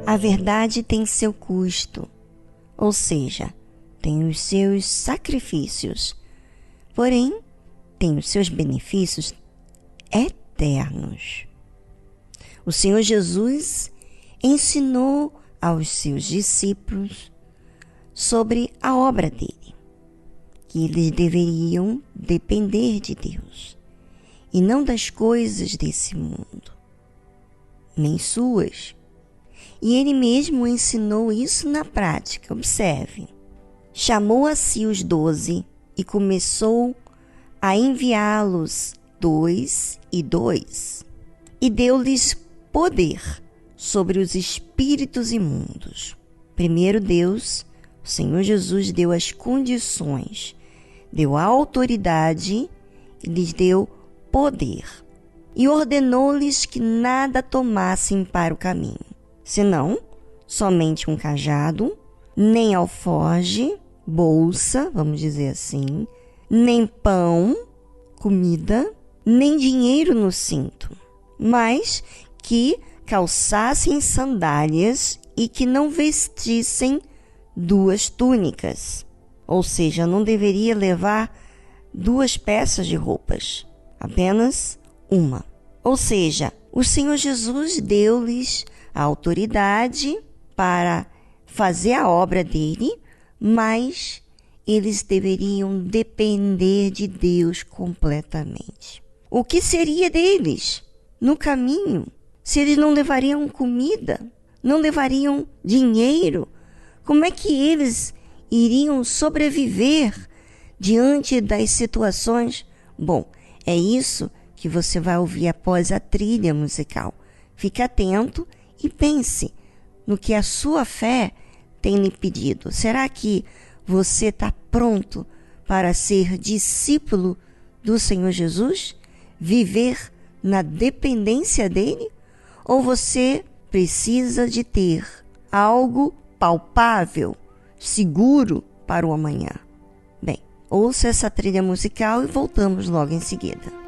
A verdade tem seu custo, ou seja, tem os seus sacrifícios, porém, tem os seus benefícios eternos. O Senhor Jesus ensinou aos seus discípulos sobre a obra dele, que eles deveriam depender de Deus e não das coisas desse mundo, nem suas. E ele mesmo ensinou isso na prática. Observe. Chamou a si os 12 e começou a enviá-los 2 e 2, e deu-lhes poder sobre os espíritos imundos. Primeiro Deus, o Senhor Jesus, deu as condições, deu a autoridade e lhes deu poder. E ordenou-lhes que nada tomassem para o caminho, senão somente um cajado, nem alforje, bolsa, vamos dizer assim, nem pão, comida, nem dinheiro no cinto, mas que calçassem sandálias e que não vestissem 2 túnicas. Ou seja, não deveria levar 2 peças de roupas, apenas uma. Ou seja, o Senhor Jesus deu-lhes a autoridade para fazer a obra dele, mas eles deveriam depender de Deus completamente. O que seria deles no caminho se eles não levariam comida, não levariam dinheiro? Como é que eles iriam sobreviver diante das situações? Bom, é isso que você vai ouvir após a trilha musical. Fique atento e pense no que a sua fé tem lhe pedido. Será que você está pronto para ser discípulo do Senhor Jesus? Viver na dependência dele? Ou você precisa de ter algo palpável, seguro para o amanhã? Bem, ouça essa trilha musical e voltamos logo em seguida.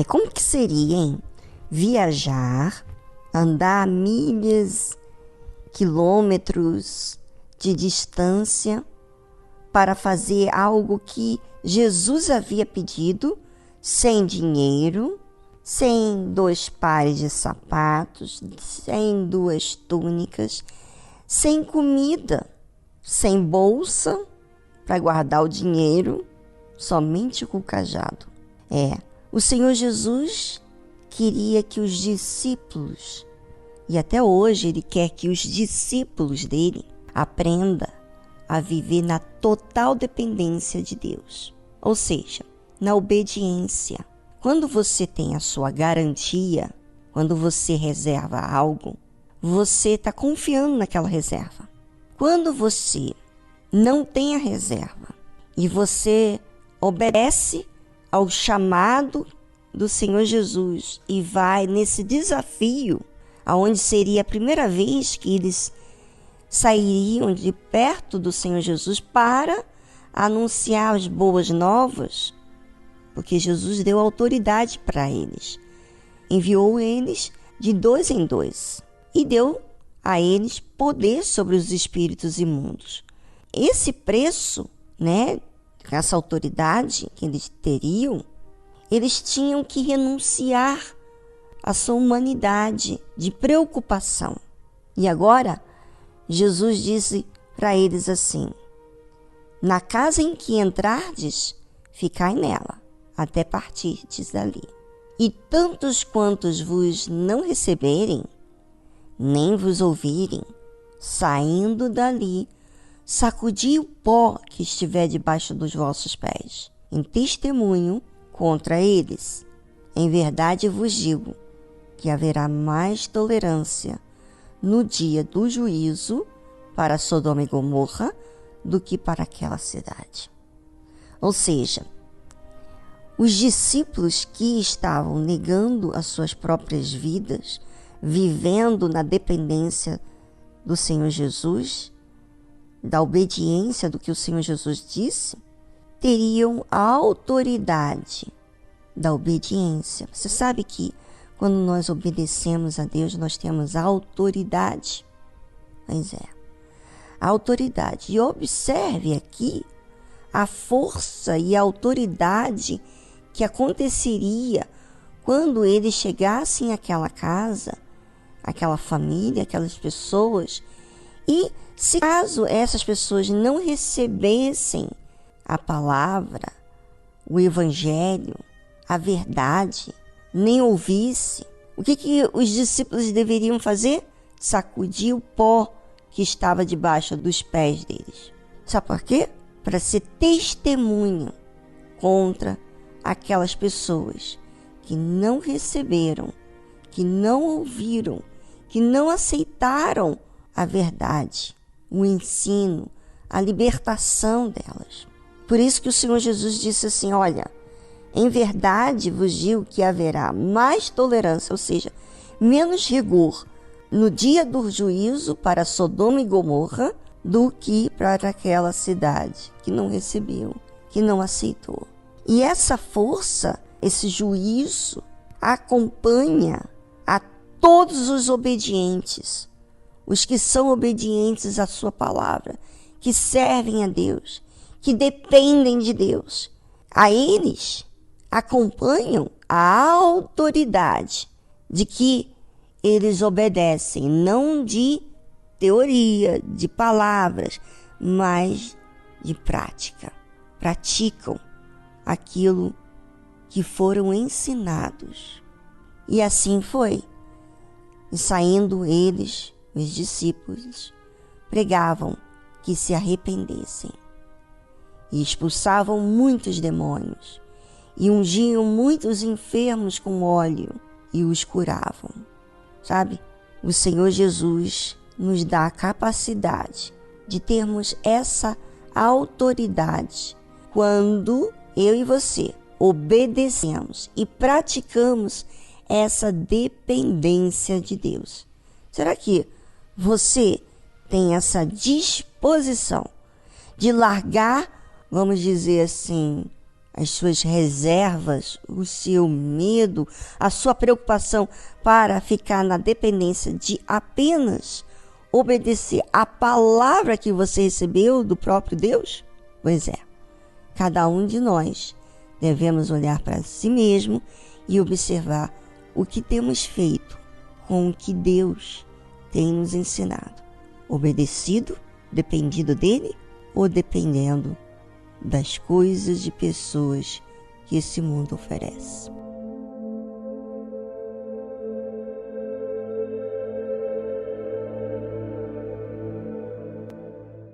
Como que seria, hein? Viajar, andar milhas, quilômetros de distância para fazer algo que Jesus havia pedido, sem dinheiro, sem 2 pares de sapatos, sem 2 túnicas, sem comida, sem bolsa para guardar o dinheiro, somente com o cajado. O Senhor Jesus queria que os discípulos, e até hoje Ele quer que os discípulos dele aprendam a viver na total dependência de Deus. Ou seja, na obediência. Quando você tem a sua garantia, quando você reserva algo, você está confiando naquela reserva. Quando você não tem a reserva e você obedece ao chamado do Senhor Jesus e vai nesse desafio, aonde seria a primeira vez que eles sairiam de perto do Senhor Jesus para anunciar as boas novas, porque Jesus deu autoridade para eles, enviou eles de 2 em 2 e deu a eles poder sobre os espíritos imundos. Esse preço, essa autoridade que eles teriam, eles tinham que renunciar à sua humanidade de preocupação. E agora, Jesus disse para eles assim: na casa em que entrardes, ficai nela, até partirdes dali. E tantos quantos vos não receberem, nem vos ouvirem, saindo dali, sacudi o pó que estiver debaixo dos vossos pés, em testemunho contra eles. Em verdade vos digo que haverá mais tolerância no dia do juízo para Sodoma e Gomorra do que para aquela cidade. Ou seja, os discípulos que estavam negando as suas próprias vidas, vivendo na dependência do Senhor Jesus, da obediência do que o Senhor Jesus disse, teriam a autoridade da obediência. Você sabe que quando nós obedecemos a Deus, nós temos a autoridade. Pois é, a autoridade. E observe aqui a força e a autoridade que aconteceria quando eles chegassem àquela casa, aquela família, aquelas pessoas, e se caso essas pessoas não recebessem a palavra, o evangelho, a verdade, nem ouvisse, o que os discípulos deveriam fazer? Sacudir o pó que estava debaixo dos pés deles. Sabe por quê? Para ser testemunho contra aquelas pessoas que não receberam, que não ouviram, que não aceitaram a verdade, o ensino, a libertação delas. Por isso que o Senhor Jesus disse assim: olha, em verdade vos digo que haverá mais tolerância, ou seja, menos rigor no dia do juízo para Sodoma e Gomorra do que para aquela cidade que não recebeu, que não aceitou. E essa força, esse juízo, acompanha a todos os obedientes, os que são obedientes à sua palavra, que servem a Deus, que dependem de Deus. A eles acompanham a autoridade de que eles obedecem, não de teoria, de palavras, mas de prática. Praticam aquilo que foram ensinados. E assim foi. E saindo eles, os discípulos, pregavam que se arrependessem. E expulsavam muitos demônios. E ungiam muitos enfermos com óleo e os curavam. Sabe? O Senhor Jesus nos dá a capacidade de termos essa autoridade quando eu e você obedecemos e praticamos essa dependência de Deus. Será que você tem essa disposição de largar, vamos dizer assim, as suas reservas, o seu medo, a sua preocupação para ficar na dependência de apenas obedecer a palavra que você recebeu do próprio Deus? Pois é, cada um de nós devemos olhar para si mesmo e observar o que temos feito com o que Deus tem nos ensinado. obedecido, dependido dele, ou dependendo das coisas e pessoas que esse mundo oferece.